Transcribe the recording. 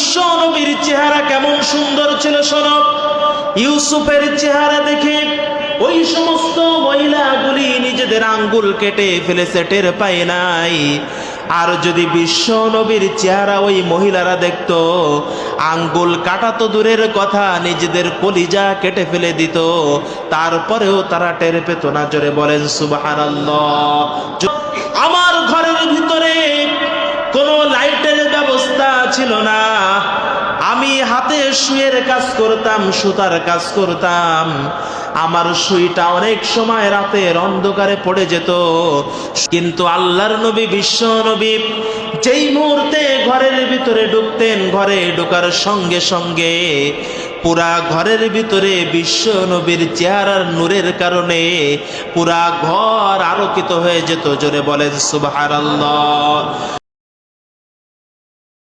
বিশ্ব নবীর চেহারা কেমন সুন্দর ছিল শোনো। ইউসুফের চেহারা দেখে ওই সমস্ত মহিলাগুলি নিজেদের আঙ্গুল কেটে ফেলেছে, টের পায় নাই। আর যদি বিশ্ব নবীর চেহারা ওই মহিলারা দেখতো, আঙ্গুল কাটা তো দূরের কথা, নিজেদের কলিজা কেটে ফেলে দিত, তারপরেও তারা টের পেত না। জোরে বলেন সুবহানাল্লাহ। আমার ঘরের ভিতরে কোনো লাইটের ব্যবস্থা ছিল না, আমি হাতে সুইয়ের কাজ করতাম, সুতার কাজ করতাম। আমার সুইটা অনেক সময় রাতের অন্ধকারে পড়ে যেত, কিন্তু আল্লাহর নবী বিশ্ব নবী যেই মুহূর্তে ঘরের ভিতরে ঢুকতেন, ঘরে ঢোকার সঙ্গে সঙ্গে পুরা ঘরের ভিতরে বিশ্ব নবীর চেহারার নূরের কারণে পুরা ঘর আলোকিত হয়ে যেত। জোরে বলেন সুবহানাল্লাহ।